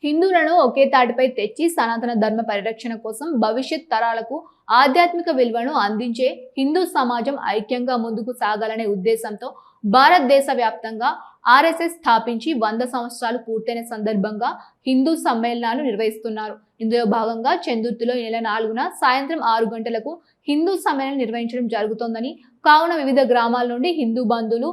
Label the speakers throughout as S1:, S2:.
S1: హిందువులను ఒకే తాటిపై తెచ్చి సనాతన ధర్మ పరిరక్షణ కోసం భవిష్యత్ తరాలకు ఆధ్యాత్మిక విలువను అందించే హిందూ సమాజం ఐక్యంగా ముందుకు సాగాలనే ఉద్దేశంతో భారతదేశ వ్యాప్తంగా ఆర్ఎస్ఎస్ స్థాపించి 100 సంవత్సరాలు పూర్తయిన సందర్భంగా హిందూ సమ్మేళనాలు నిర్వహిస్తున్నారు. ఇందులో భాగంగా చందుర్తిలో ఈ నెల 4న సాయంత్రం 6 గంటలకు హిందూ సమ్మేళనం నిర్వహించడం జరుగుతోందని, కావున వివిధ గ్రామాల నుండి హిందూ బంధువులు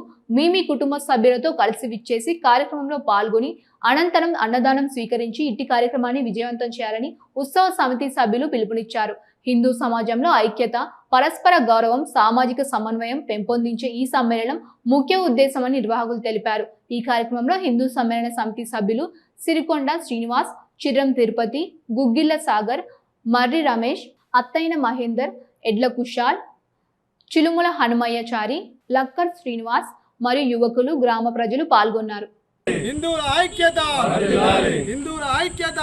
S1: మీ కుటుంబ సభ్యులతో కలిసి విచ్చేసి కార్యక్రమంలో పాల్గొని అనంతరం అన్నదానం స్వీకరించి ఇట్టి కార్యక్రమాన్ని విజయవంతం చేయాలని ఉత్సవ సమితి సభ్యులు పిలుపునిచ్చారు. హిందూ సమాజంలో ఐక్యత, పరస్పర గౌరవం, సామాజిక సమన్వయం పెంపొందించే ఈ సమ్మేళనం ముఖ్య ఉద్దేశమని నిర్వాహకులు తెలిపారు. ఈ కార్యక్రమంలో హిందూ సమ్మేళన సమితి సభ్యులు సిరికొండ శ్రీనివాస్, చిర్రం తిరుపతి, గుగ్గిళ్ల సాగర్, మర్రి రమేష్, అత్తైన మహేందర్, ఎడ్ల కుషాల్, చిలుముల హనుమయ్యచారి, లక్కర్ శ్రీనివాస్ మరియు యువకులు, గ్రామ ప్రజలు పాల్గొన్నారు.
S2: హిందువుల ఐక్యత, హిందువుల ఐక్యత,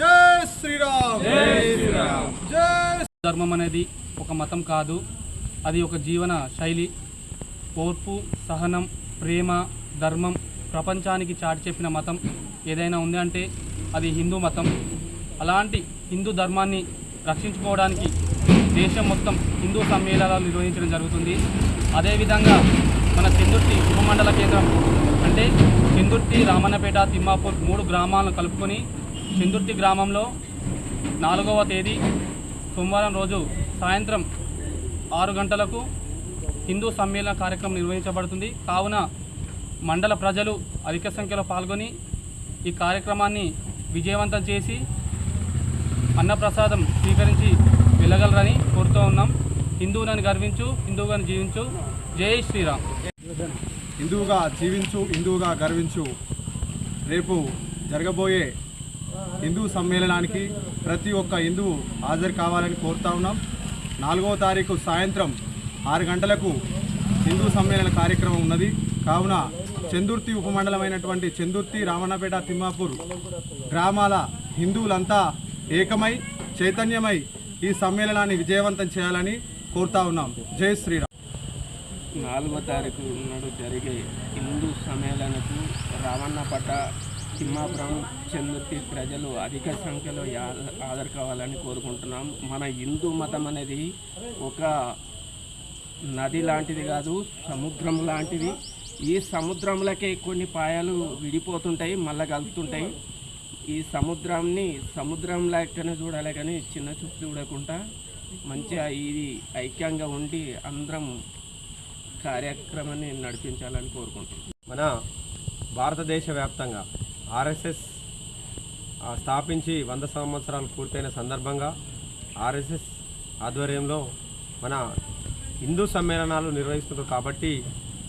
S2: జై శ్రీరామ్, జై శ్రీరామ్, జై.
S3: ధర్మం అనేది ఒక మతం కాదు, అది ఒక జీవన శైలి. ఓర్పు, సహనం, ప్రేమ, ధర్మం ప్రపంచానికి చాటి చెప్పిన మతం ఏదైనా ఉంది అంటే అది హిందూ మతం. అలాంటి హిందూ ధర్మాన్ని రక్షించుకోవడానికి దేశం మొత్తం హిందూ సమ్మేళనాలు నిర్వహించడం జరుగుతుంది. అదేవిధంగా మన చందుర్తి ఉపమండల కేంద్రం అంటే చందుర్తి, రామన్నపేట, తిమ్మాపూర్ 3 గ్రామాలను కలుపుకొని చందుర్తి గ్రామంలో 4వ తేదీ సోమవారం రోజు సాయంత్రం 6 గంటలకు హిందూ సమ్మేళన కార్యక్రమం నిర్వహించబడుతుంది. కావున మండల ప్రజలు అధిక సంఖ్యలో పాల్గొని ఈ కార్యక్రమాన్ని విజయవంతం చేసి అన్నప్రసాదం స్వీకరించి వెళ్ళగలరని కోరుతూ ఉన్నాం. హిందువులను గర్వించు, హిందువుగా జీవించు. జై శ్రీరామ్.
S2: హిందువుగా జీవించు, హిందువుగా గర్వించు. రేపు జరగబోయే హిందూ సమ్మేళనానికి ప్రతి ఒక్క హిందువు హాజరు కావాలని కోరుతా ఉన్నాం. 4వ తారీఖు సాయంత్రం 6 గంటలకు హిందూ సమ్మేళన కార్యక్రమం ఉన్నది. కావున చందుర్తి ఉపమండలమైనటువంటి చందుర్తి, రామన్నపేట, తిమ్మాపూర్ గ్రామాల హిందువులంతా ఏకమై చైతన్యమై ఈ సమ్మేళనాన్ని విజయవంతం చేయాలని కోరుతా ఉన్నాం. జై శ్రీరామ్.
S4: 4వ తారీఖు నాడు జరిగే హిందూ సమ్మేళనకు రామన్నపేట, తిమ్మాపురం, చందుర్తి ప్రజలు అధిక సంఖ్యలో హాజరు కావాలని కోరుకుంటున్నాం. మన హిందూ మతం అనేది ఒక నది లాంటిది కాదు, సముద్రం లాంటిది. ఈ సముద్రంలోకే కొన్ని పాయాలు విడిపోతుంటాయి, మళ్ళీ కలుపుతుంటాయి. ఈ సముద్రాన్ని సముద్రం లెక్కనే చూడాలి కానీ చిన్న చూపు చూడకుండా మంచిగా ఇది ఐక్యంగా ఉండి అందరం కార్యక్రమాన్ని నడిపించాలని కోరుకుంటున్నాం.
S5: మన భారతదేశ వ్యాప్తంగా ఆర్ఎస్ఎస్ స్థాపించి 100 సంవత్సరాలు పూర్తయిన సందర్భంగా ఆర్ఎస్ఎస్ ఆధ్వర్యంలో మన హిందూ సమ్మేళనాలు నిర్వహిస్తున్నారు. కాబట్టి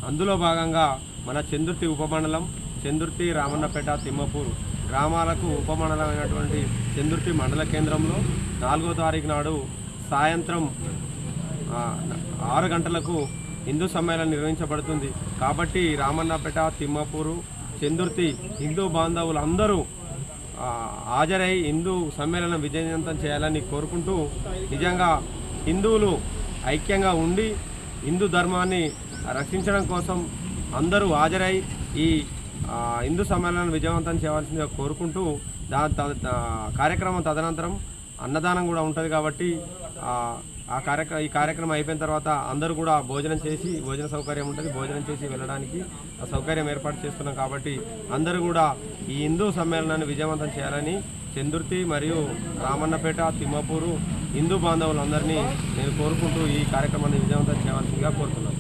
S5: అందులో భాగంగా మన చందుర్తి ఉపమండలం, చందుర్తి, రామన్నపేట, తిమ్మపూర్ గ్రామాలకు ఉపమండలమైనటువంటి చందుర్తి మండల కేంద్రంలో 4వ తారీఖు నాడు సాయంత్రం 6 గంటలకు హిందూ సమ్మేళనం నిర్వహించబడుతుంది. కాబట్టి రామన్నపేట, తిమ్మపూరు, చందుర్తి హిందూ బాంధవులు అందరూ హాజరై హిందూ సమ్మేళనం విజయవంతం చేయాలని కోరుకుంటూ, నిజంగా హిందువులు ఐక్యంగా ఉండి హిందూ ధర్మాన్ని రక్షించడం కోసం అందరూ హాజరై ఈ హిందూ సమ్మేళనాన్ని విజయవంతం చేయవలసిందిగా కోరుకుంటూ, కార్యక్రమం తదనంతరం అన్నదానం కూడా ఉంటుంది. కాబట్టి ఈ కార్యక్రమం అయిపోయిన తర్వాత అందరూ కూడా భోజనం చేసి, భోజన సౌకర్యం ఉంటుంది, భోజనం చేసి వెళ్ళడానికి ఆ సౌకర్యం ఏర్పాటు చేస్తున్నాం. కాబట్టి అందరూ కూడా ఈ హిందూ సమ్మేళనాన్ని విజయవంతం చేయాలని చందుర్తి మరియు రామన్నపేట, తిమ్మపూరు హిందూ బాంధవులందరినీ నేను కోరుకుంటూ ఈ కార్యక్రమాన్ని విజయవంతం చేయవలసిందిగా కోరుతున్నాను.